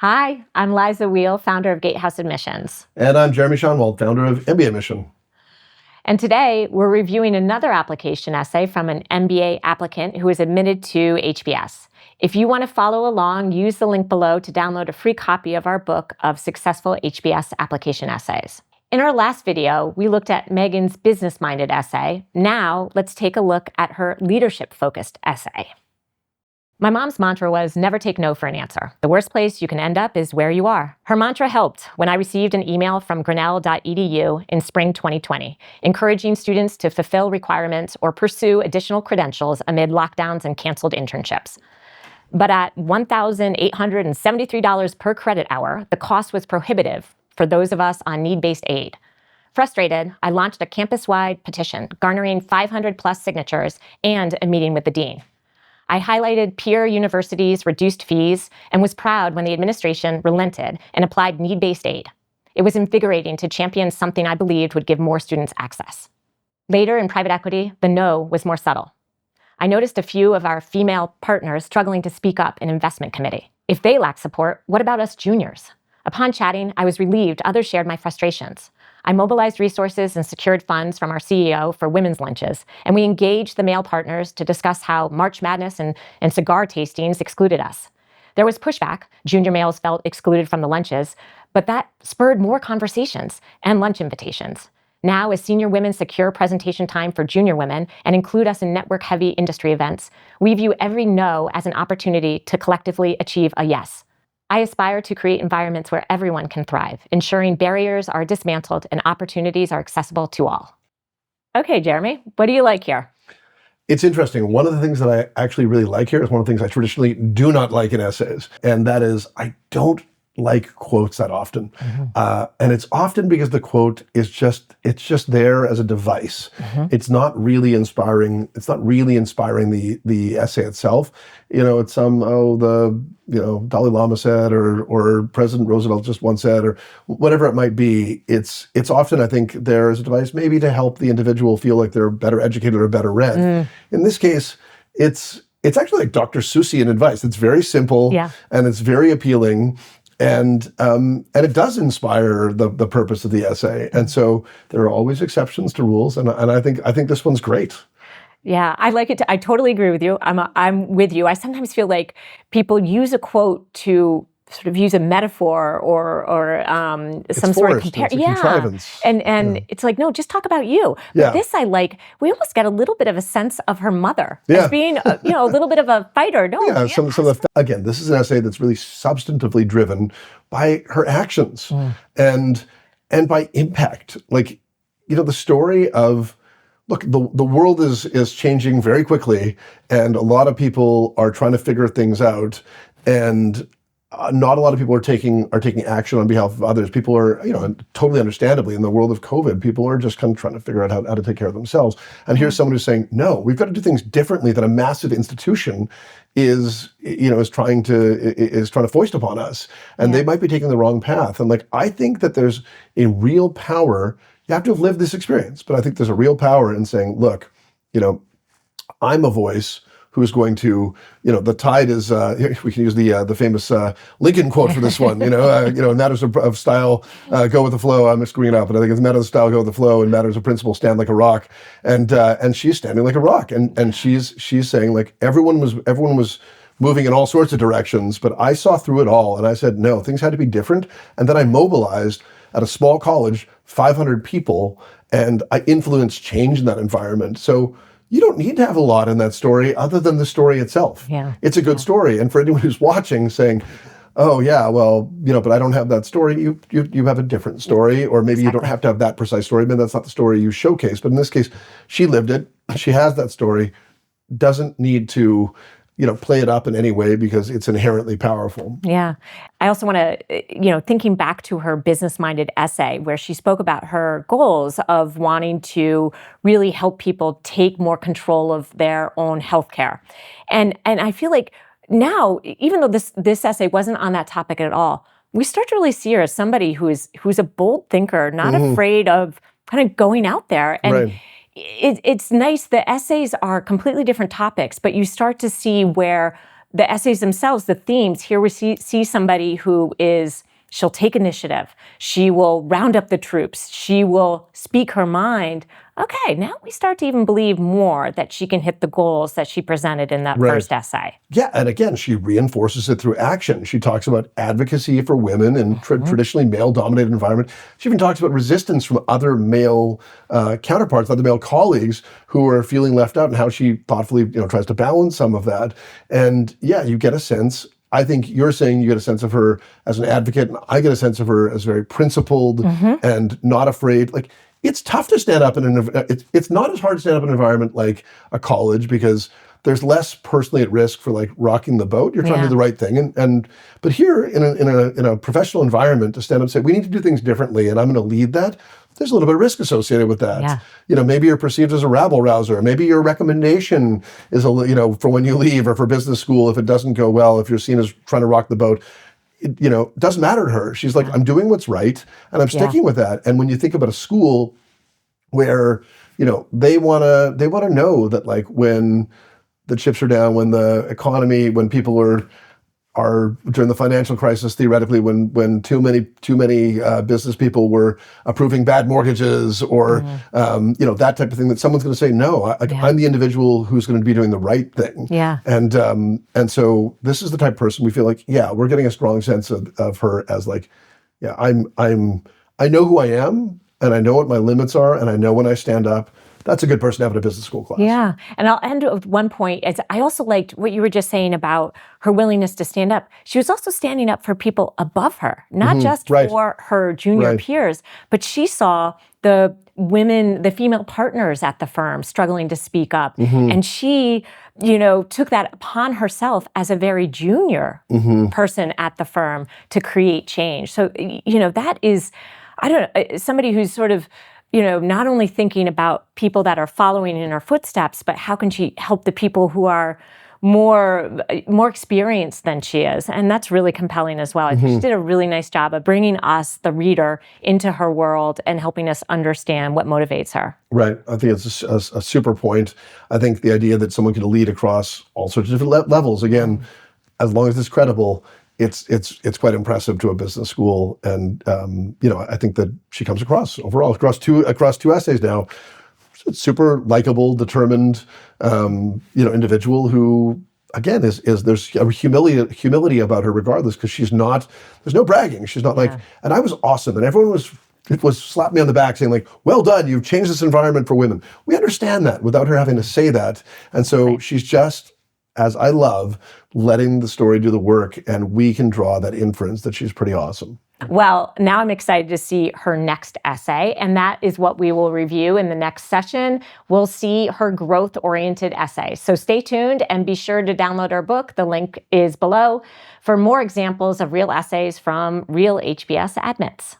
Hi, I'm Liza Weale, founder of Gatehouse Admissions. And I'm Jeremy Shinewald, founder of mbaMission. And today, we're reviewing another application essay from an MBA applicant who is admitted to HBS. If you want to follow along, use the link below to download a free copy of our book of successful HBS application essays. In our last video, we looked at Megan's business-minded essay. Now, let's take a look at her leadership-focused essay. My mom's mantra was never take no for an answer. The worst place you can end up is where you are. Her mantra helped when I received an email from Grinnell.edu in spring 2020, encouraging students to fulfill requirements or pursue additional credentials amid lockdowns and canceled internships. But at $1,873 per credit hour, the cost was prohibitive for those of us on need-based aid. Frustrated, I launched a campus-wide petition, garnering 500 plus signatures and a meeting with the dean. I highlighted peer universities' reduced fees and was proud when the administration relented and applied need-based aid. It was invigorating to champion something I believed would give more students access. Later in private equity, the no was more subtle. I noticed a few of our female partners struggling to speak up in investment committee. If they lack support, what about us juniors? Upon chatting, I was relieved others shared my frustrations. I mobilized resources and secured funds from our CEO for women's lunches, and we engaged the male partners to discuss how March Madness and cigar tastings excluded us. There was pushback. Junior males felt excluded from the lunches, but that spurred more conversations and lunch invitations. Now, as senior women secure presentation time for junior women and include us in network-heavy industry events, we view every no as an opportunity to collectively achieve a yes. I aspire to create environments where everyone can thrive, ensuring barriers are dismantled and opportunities are accessible to all. Okay, Jeremy, what do you like here? It's interesting. One of the things that I actually really like here is one of the things I traditionally do not like in essays, and that is I don't like quotes that often. And it's often because the quote is just there as a device. It's not really inspiring. It's not really inspiring the essay itself. You know, it's Dalai Lama said, or President Roosevelt just once said, or whatever it might be. It's often, I think, there as a device maybe to help the individual feel like they're better educated or better read. In this case, it's actually like Dr. Seussian advice. It's very simple and it's very appealing. And it does inspire the purpose of the essay. And so there are always exceptions to rules. And I think this one's great. Yeah, I like it. I totally agree with you. I'm with you. I sometimes feel like people use a quote to sort of use a metaphor or some sort of comparison. And it's like, no, just talk about you. But this I like. We almost get a little bit of a sense of her mother as being, a little bit of a fighter. No, Again, this is an essay that's really substantively driven by her actions and by impact. Like, the story of. Look, the world is changing very quickly, and a lot of people are trying to figure things out, and not a lot of people are taking action on behalf of others. People are, totally understandably, in the world of COVID, people are just kind of trying to figure out how to take care of themselves. And here's someone who's saying, no, we've got to do things differently than a massive institution is trying to foist upon us. And they might be taking the wrong path. And I think that there's a real power. You have to have lived this experience, but I think there's a real power in saying, look, I'm a voice who's going to, the tide is, we can use the famous Lincoln quote for this one, in matters of style, go with the flow. I'm screwing it up, but I think it's matters of style, go with the flow, and matters of principle, stand like a rock. And she's standing like a rock. And she's saying, like, everyone was moving in all sorts of directions, but I saw through it all. And I said, no, things had to be different. And then I mobilized at a small college, 500 people, and I influenced change in that environment. So you don't need to have a lot in that story other than the story itself. It's a good story. And for anyone who's watching saying, oh yeah, well, but I don't have that story, you have a different story, or maybe you don't have to have that precise story, maybe that's not the story you showcase. But in this case, she lived it, she has that story, doesn't need to play it up in any way because it's inherently powerful. Yeah. I also want to, thinking back to her business-minded essay where she spoke about her goals of wanting to really help people take more control of their own healthcare. And I feel like now, even though this essay wasn't on that topic at all, we start to really see her as somebody who's a bold thinker, not afraid of kind of going out there. And it's nice. The essays are completely different topics, but you start to see where the essays themselves, the themes, here we see somebody who is, she'll take initiative. She will round up the troops. She will speak her mind. Okay, now we start to even believe more that she can hit the goals that she presented in that first essay. Yeah, and again, she reinforces it through action. She talks about advocacy for women in traditionally male-dominated environment. She even talks about resistance from other male counterparts, other male colleagues who are feeling left out, and how she thoughtfully, tries to balance some of that. And yeah, you get a sense. I think you're saying you get a sense of her as an advocate, and I get a sense of her as very principled and not afraid. Like, it's tough to stand up in it's not as hard to stand up in an environment like a college, because there's less personally at risk for like rocking the boat. You're trying to do the right thing, but here in a professional environment, to stand up and say we need to do things differently, and I'm going to lead that. There's a little bit of risk associated with that. Yeah. Maybe you're perceived as a rabble rouser. Maybe your recommendation is for when you leave or for business school, if it doesn't go well, if you're seen as trying to rock the boat. It doesn't matter to her. She's like, I'm doing what's right, and I'm sticking with that. And when you think about a school where, they want to know that, like, when the chips are down, when the economy, when people are during the financial crisis, theoretically, when too many business people were approving bad mortgages or that type of thing, that someone's going to say no. I'm the individual who's going to be doing the right thing. Yeah. And so this is the type of person we feel like, we're getting a strong sense of her as like, I know who I am, and I know what my limits are, and I know when I stand up. That's a good person to have in a business school class. Yeah. And I'll end with one point. I also liked what you were just saying about her willingness to stand up. She was also standing up for people above her, not just for her junior peers, but she saw the female partners at the firm struggling to speak up. And she, took that upon herself as a very junior person at the firm to create change. So, that is, somebody who's sort of, not only thinking about people that are following in her footsteps, but how can she help the people who are more experienced than she is? And that's really compelling as well. I think she did a really nice job of bringing us, the reader, into her world and helping us understand what motivates her. Right. I think it's a super point. I think the idea that someone can lead across all sorts of different levels, again, as long as it's credible, it's quite impressive to a business school, and I think that she comes across across two essays now, super likable, determined, individual who, again, is there's a humility about her regardless, because there's no bragging. She's not like, and I was awesome, and everyone was slapped me on the back saying like, well done, you've changed this environment for women. We understand that without her having to say that, and so she's just, as I love, letting the story do the work, and we can draw that inference that she's pretty awesome. Well, now I'm excited to see her next essay, and that is what we will review in the next session. We'll see her growth-oriented essay. So stay tuned and be sure to download our book. The link is below for more examples of real essays from real HBS admits.